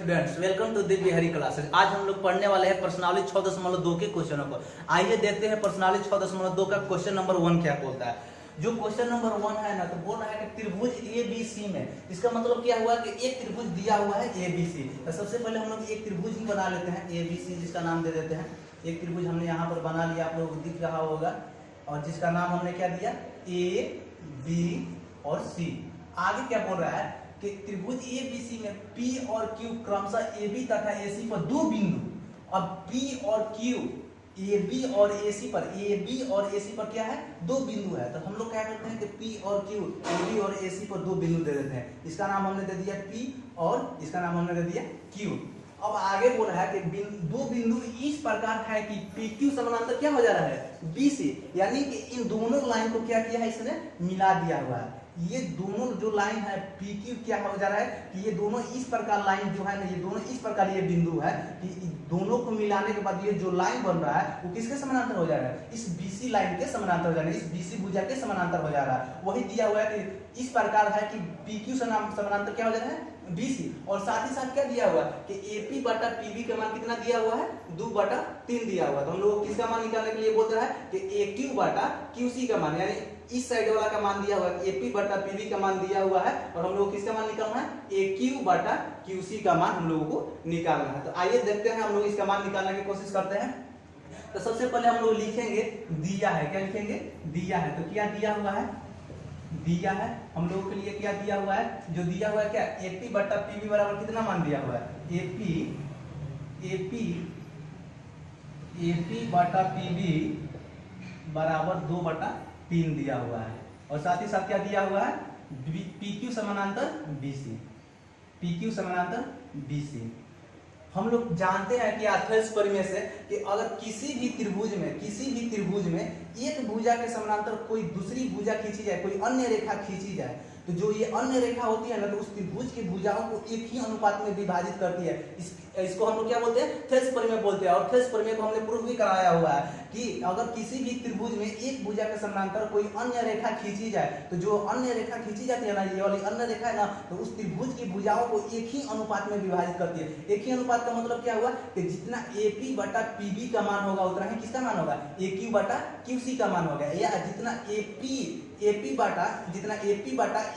Students, welcome to Divya Hari classes. आज हम लोग पढ़ने वाले हैं प्रश्नावली 6.2 के क्वेश्चनों को। आइए देखते हैं प्रश्नावली 6.2 का क्वेश्चन नंबर 1 क्या बोलता है। जो क्वेश्चन नंबर 1 है ना, तो बोल रहा है कि त्रिभुज ABC में, इसका मतलब क्या हुआ कि एक त्रिभुज दिया हुआ है ABC। तो सबसे पहले हम लोग एक त्रिभुज ही बना लेते हैं ABC, जिसका नाम दे देते हैं। एक त्रिभुज हमने यहाँ पर बना लिया, आप लोगों को दिख रहा होगा, और जिसका नाम हमने क्या दिया, AB और C। आगे क्या बोल रहा है कि त्रिभुज ABC में P और Q क्रमशः AB तथा AC पर दो बिंदु, अब P और Q AB और AC पर क्या है, दो बिंदु है। तो हम लोग क्या करते हैं कि P और Q AB और AC पर दो बिंदु दे देते हैं। इसका नाम हमने दे दिया P और इसका नाम हमने दे दिया Q। अब आगे बोल रहा है कि दो बिंदु इस प्रकार है कि PQ समानांतर क्या हो जा रहा है, BC, यानी कि इन दोनों लाइन को क्या किया है, इसने मिला दिया हुआ है। ये दोनों जो लाइन है PQ क्या हो जा रहा है कि ये दोनों इस प्रकार लाइन जो है ना, ये दोनों इस प्रकार ये बिंदु है कि दोनों को मिलाने के बाद ये जो लाइन बन रहा है वो किसके समानांतर हो जा रहा है, इस BC लाइन के समानांतर हो जा रहा है, इस BC भुजा के समानांतर हो जा रहा है। वही दिया हुआ है कि इस प्रकार है कि PQ समानांतर क्या हो जा रहा है, BC। और साथ ही साथ क्या दिया हुआ है कि AP बटा PB का मान कितना दिया हुआ है, 2/3 दिया हुआ है। तो हम लोग किसका मान निकालने के लिए बोल रहा है कि AQ बटा QC का मान, यानी इस साइड वाला का मान दिया हुआ है, AP बटा PB का मान दिया हुआ है, और हम लोग किसका मान निकालना है, AQ बटा QC का मान हम लोगों को निकालना है। तो आइए देखते हैं, हम लोग इसका मान निकालने की कोशिश करते हैं। तो सबसे पहले हम लोग लिखेंगे दिया है, क्या लिखेंगे, दिया है। तो क्या दिया हुआ है, दिया है हम लोगों के लिए क्या दिया हुआ है, जो दिया हुआ है क्या, AP बटा PB बराबर कितना मान दिया हुआ है, AP बटा PB बराबर 2/3 दिया हुआ है। और साथ ही साथ क्या दिया हुआ है, PQ समानांतर BC, PQ समानांतर BC। हम लोग जानते हैं कि एथेल्स प्रमेय से कि अगर किसी भी त्रिभुज में एक भुजा के समानांतर कोई दूसरी भुजा खींची जाए, कोई अन्य रेखा खींची जाए, तो जो ये अन्य रेखा होती है ना, तो उस त्रिभुज की भुजाओं को एक ही अनुपात में विभाजित करती है। इसको हम लोग क्या बोलते हैं, थेल्स प्रमेय बोलते हैं। और थेल्स प्रमेय को हमने प्रूफ भी कराया हुआ है कि अगर किसी भी त्रिभुज में एक भुजा के समानांतर कोई अन्य रेखा खींची जाए, तो जो अन्य रेखा खींची जाती है ना, ये वाली अन्य रेखा है ना, तो उस त्रिभुज की भुजाओं को एक ही अनुपात में विभाजित करती है। एक ही अनुपात का मतलब क्या हुआ कि जितना AP बटा PB का मान होगा उतना ही किसका मान होगा, AQ बटा QC का मान होगा, या जितना AP बटा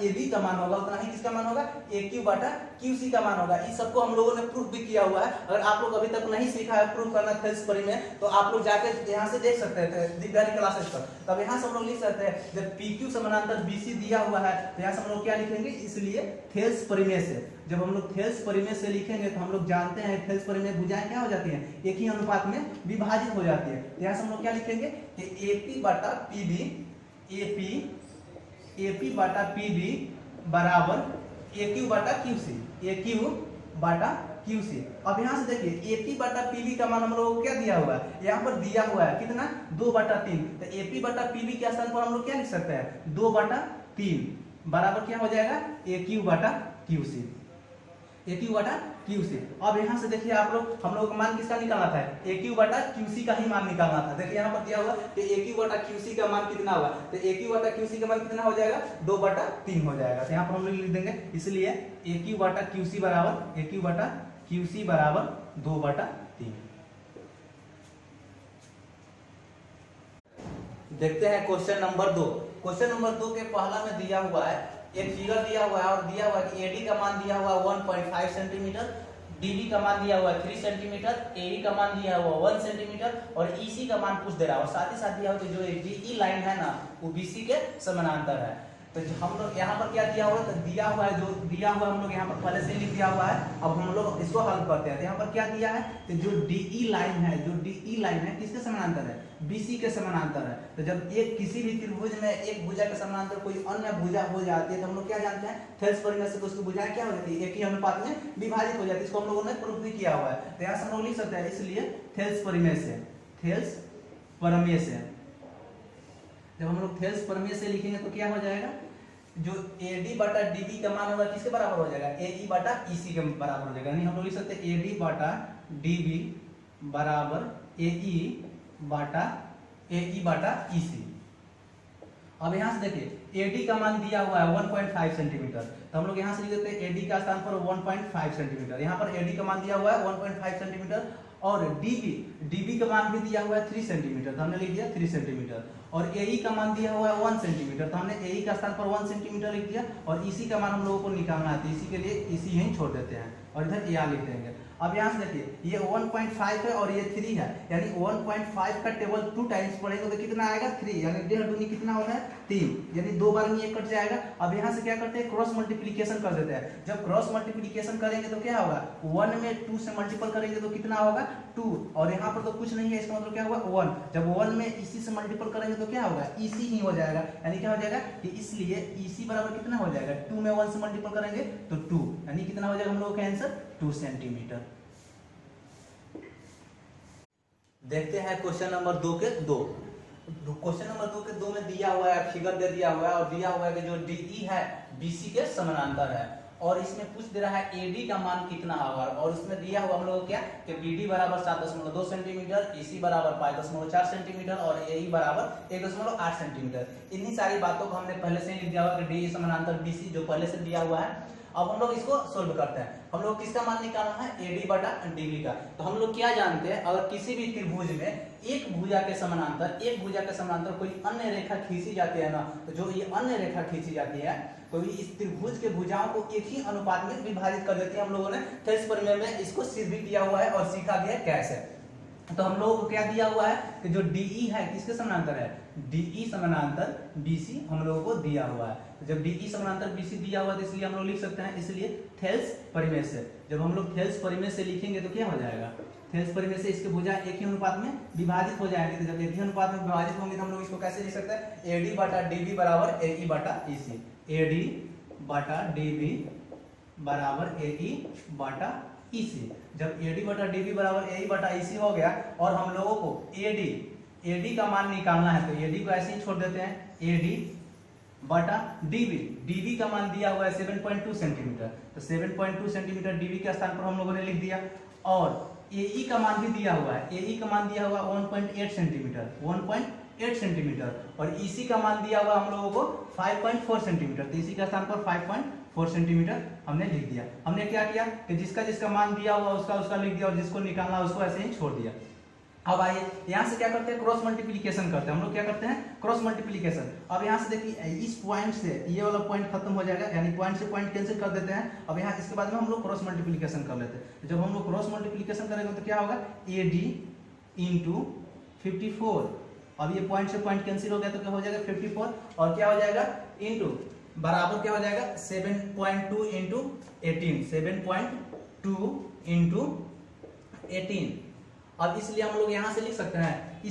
AB का मान होगा उतना ही किसका मान होगा, AQ बटा QC का मान होगा। इस सबको हम लोगों ने प्रूफ भी किया हुआ है। अगर आप लोग अभी तक नहीं सीखा है प्रूफ करना थेल्स प्रमेय, तो आप लोग जाके यहाँ से देख सकते हैं दिव्य हरी क्लासेस पर। तब यहाँ से हम लोग लिख सकते हैं, जब PQ समानांतर BC दिया हुआ है तो यहाँ से हम लोग क्या लिखेंगे, इसलिए थेल्स प्रमेय से, जब हम लोग थेल्स प्रमेय से लिखेंगे तो हम लोग जानते हैं थेल्स प्रमेय भुजाएं क्या हो जाती हैं, एक ही अनुपात में विभाजित हो जाती है। तो यहाँ से हम लोग क्या लिखेंगे कि AP बटा PB बराबर AQ बटा QC, AQ बटा QC। अब यहाँ से देखिए AP बटा PB का मान हम लोगों को क्या दिया हुआ है, यहाँ पर दिया हुआ है कितना, 2/3। तो AP बटा PB के स्थान पर हम लोग क्या लिख सकते हैं, 2/3 बराबर क्या हो जाएगा, AQ बटा QC, AQ बटा QC। अब यहाँ से देखिए आप लोग, हम लोग का मान किसका निकालना था, AQ बटा QC का ही मान निकालना था। देखिए यहाँ पर दिया हुआ कि AQ बटा QC का मान कितना हुआ, तो AQ बटा QC का मान कितना हो जाएगा, 2/3 हो जाएगा। तो यहाँ पर हम लोग लिख देंगे, इसलिए AQ बटा QC बराबर 2/3। देखते हैं क्वेश्चन नंबर 2। क्वेश्चन नंबर 2 के पहला में दिया हुआ है, एक फिगर दिया हुआ है और दिया हुआ है कि AD का मान दिया हुआ 1.5 सेंटीमीटर, DB का मान दिया हुआ 3 सेंटीमीटर, AE का मान दिया हुआ 1 सेंटीमीटर और EC का मान पूछ दे रहा है। और साथ ही साथ दिया हुआ कि जो DE लाइन है ना, वो BC के समानांतर है। तो हम लोग यहाँ पर क्या दिया हुआ है, तो दिया हुआ है, जो दिया हुआ हम लोग यहाँ पर पहले से लिख दिया हुआ है। अब हम लोग इसको हल करते हैं। तो यहाँ पर क्या दिया है, तो जो DE लाइन है किसके समानांतर है, BC के समानांतर है। तो जब एक किसी भी त्रिभुज में एक भुजा के समानांतर कोई अन्य भुजा हो जाती है, तो हम लोग क्या जानते हैं, थेल्स प्रमेय से उसकी भुजाएं क्या हो जाती है, एक ही अनुपात में विभाजित हो जाती है। इसको हम लोगों ने प्रूफ भी किया हुआ है। तो यहाँ से हम लोग लिख सकते हैं, इसलिए थेल्स प्रमेय से जब हम लोग थेल्स प्रमेय से लिखेंगे तो क्या हो जाएगा, जो AD बटा DB का मान होगा किसके बराबर हो जाएगा, AE बटा EC के बराबर हो जाएगा। यानी हम लोग लिख सकते हैं AD बटा DB बराबर AE बटा EC। अब यहाँ से देखिए एडी का मान दिया हुआ है 1.5 सेंटीमीटर, तो हम लोग यहाँ से लिख देते हैं एडी का स्थान पर 1.5 सेंटीमीटर। यहाँ पर एडी का मान दिया हुआ है 1.5 सेंटीमीटर और डीबी का मान भी दिया हुआ है 3 सेंटीमीटर, तो हमने लिख दिया 3 सेंटीमीटर। और एई का मान दिया हुआ है 1 सेंटीमीटर, तो हमने एई का स्थान पर 1 सेंटीमीटर लिख दिया। और इसी का मान हम लोगों को निकालना है, तो इसी के लिए इसी यहीं छोड़ देते हैं और इधर या लिख देंगे। अब यहाँ से देखिए ये 1.5 है और ये 3 है, यानी 1.5 का टेबल 2 टाइम्स पढ़ेंगे तो कितना आएगा 3, यानी 1.5 दूनी कितना होगा 3, यानी 2 बार में ये कट जाएगा। अब यहाँ से क्या करते हैं क्रॉस मल्टीप्लिकेशन कर देते हैं। जब क्रॉस मल्टीप्लिकेशन करेंगे तो क्या होगा 1 में 2 से मल्टीपल करेंगे तो कितना होगा 2, और यहाँ पर तो कुछ नहीं है, इसका मतलब क्या होगा 1। जब 1 में इसी से मल्टीपल करेंगे तो क्या होगा इसी ही हो जाएगा, यानी क्या हो जाएगा कि इसलिए इसी बराबर कितना हो जाएगा 2 में 1 से मल्टीपल करेंगे तो 2, यानी कितना हो जाएगा हम लोगों का आंसर 2 सेंटीमीटर। देखते हैं क्वेश्चन नंबर 2 के 2। क्वेश्चन नंबर 2 के 2 में दिया हुआ है, फिगर दे दिया हुआ है और दिया हुआ है कि जो डीई है बीसी के समानांतर है, और इसमें पूछ दे रहा है एडी का मान कितना होगा, और उसमें दिया हुआ हम लोग को क्या कि बीडी बराबर 7.2 सेंटीमीटर, ईसी बराबर 5.4 सेंटीमीटर और एई बराबर 1.8 सेंटीमीटर। इन्हीं सारी बातों को हमने पहले से ही लिख दिया हुआ कि डीई समानांतर बीसी जो पहले से दिया हुआ है। अब हम लोग इसको सोल्व करते हैं। हम लोग किसका मान निकालना है एडी बटा डीबी का। तो हम लोग क्या जानते हैं, अगर किसी भी त्रिभुज में एक भुजा के समानांतर कोई अन्य रेखा खींची जाती है ना, तो जो ये अन्य रेखा खींची जाती है तो इस त्रिभुज के भुजाओं को एक ही अनुपात में विभाजित कर देती है। हम लोगों ने थेल्स प्रमेय में इसको सिद्ध भी किया हुआ है और सीखा भी है कैसे। तो हम लोगों को क्या दिया हुआ है कि जो डीई है किसके समानांतर है, डीई समानांतर बीसी हम लोगों को दिया हुआ है। तो जब डीई समानांतर बीसी दिया हुआ है तो इसलिए हम लोग लिख सकते हैं, इसलिए थेल्स परिमेय से। जब हम लोग थेल्स परिमेय से लिखेंगे तो क्या हो जाएगा, थेल्स परिमेय से इसके भुजा एक ही अनुपात में विभाजित हो जाएंगे। तो जब एक ही अनुपात में विभाजित होंगे तो हम लोग इसको कैसे लिख सकते हैं, एडी बटा डीबी बराबर एई बटा ईसी, एडी बटा डीबी बराबर एई बटा ईसी। जब एडी बटा डीबी बराबर एई बटा ईसी हो गया और हम लोगों को एडी का मान निकालना है, तो एडी को ऐसे ही छोड़ देते हैं, एडी बटा डीबी का मान दिया हुआ है 7.2 सेंटीमीटर, तो 7.2 सेंटीमीटर डीबी के स्थान पर हम लोगों ने लिख दिया। और एई का मान भी दिया हुआ है, एई का मान दिया हुआ 1.8 सेंटीमीटर और ईसी का मान दिया हुआ हम लोगों को 5.4 सेंटीमीटर, तो इसी के स्थान पर 5.4 सेंटीमीटर हमने लिख दिया। हमने क्या किया कि जिसका मान दिया हुआ उसका लिख दिया और जिसको निकालना उसको ऐसे ही छोड़ दिया। अब आइए यहाँ से क्या करते हैं क्रॉस मल्टीप्लिकेशन करते हैं। हम लोग क्या करते हैं क्रॉस मल्टीप्लिकेशन। अब यहाँ से देखिए इस पॉइंट से ये वाला पॉइंट खत्म हो जाएगा, यानी पॉइंट से पॉइंट कैंसिल कर देते हैं। अब यहाँ इसके बाद में हम लोग क्रॉस मल्टीप्लिकेशन कर लेते हैं। जब हम लोग क्रॉस मल्टीप्लिकेशन करेंगे तो क्या होगा एडी इंटू 54, अब ये पॉइंट से पॉइंट कैंसिल हो गया तो क्या हो जाएगा 54 और क्या हो जाएगा इंटू बराबर क्या हो जाएगा 7.2 इंटू 18, 7.2 इंटू 18। अब इसलिए हम लोग यहाँ से लिख सकते हैं,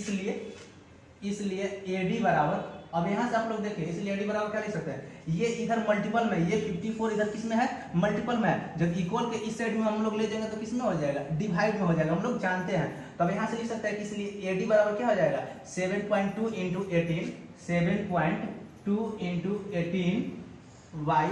इसलिए एडी बराबर, अब यहाँ से आप लोग देखिए इसलिए एडी बराबर क्या लिख सकते हैं, ये इधर मल्टीपल में, ये 54 इधर किस में है मल्टीपल में है। जब इक्वल के इस साइड में हम लोग ले जाएंगे तो किस में हो जाएगा डिवाइड में हो जाएगा, हम लोग जानते हैं। तो अब यहाँ से लिख सकते हैं कि इसलिए एडी बराबर क्या हो जाएगा 7.2 इंटू 18, 7.2 इंटू 18 वाई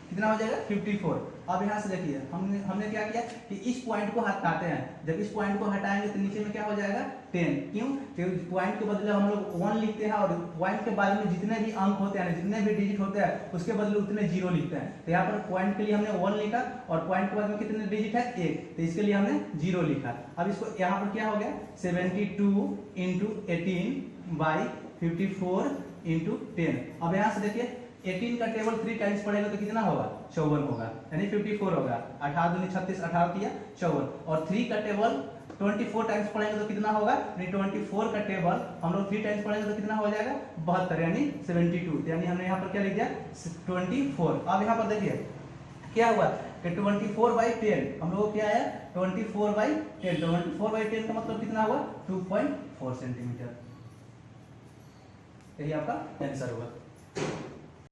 कितना हो जाएगा 54। अब यहाँ से देखिए हमने क्या किया कि इस पॉइंट को हटाते हैं। जब इस पॉइंट को हटाएंगे तो नीचे में क्या हो जाएगा 10, क्यों क्योंकि पॉइंट के बदले हम लोग 1 लिखते हैं और पॉइंट के बाद में जितने भी अंक होते हैं जितने भी डिजिट होते हैं उसके बदले उतने 0 लिखते हैं। तो यहाँ पर पॉइंट के लिए हमने 1 लिखा और पॉइंट के बाद में कितने डिजिट है 1, तो इसके लिए हमने 0 लिखा। अब इसको यहाँ पर क्या हो गया 72 इंटू 18 बाई 54 इंटू 10। अब यहाँ से देखिए 18 का टेबल 3 टाइम्स पढ़ेगा तो कितना होगा 54 होगा, यानी 54 होगा। 18 दूनी 36, 18 किया 54 और 3 का टेबल 24 टाइम्स पढ़ेंगे तो कितना होगा, यानी 24 का टेबल हम लोग 3 टाइम्स पढ़ेंगे तो कितना हो जाएगा 72, यानी 72, यानी हमने यहाँ पर क्या लिख दिया 24। अब यहाँ पर देखिए क्या हुआ कि 24/10 हम लोग क्या है 24/10, 24/10 का मतलब कितना हुआ 2.4 सेंटीमीटर। यही आपका आंसर होगा।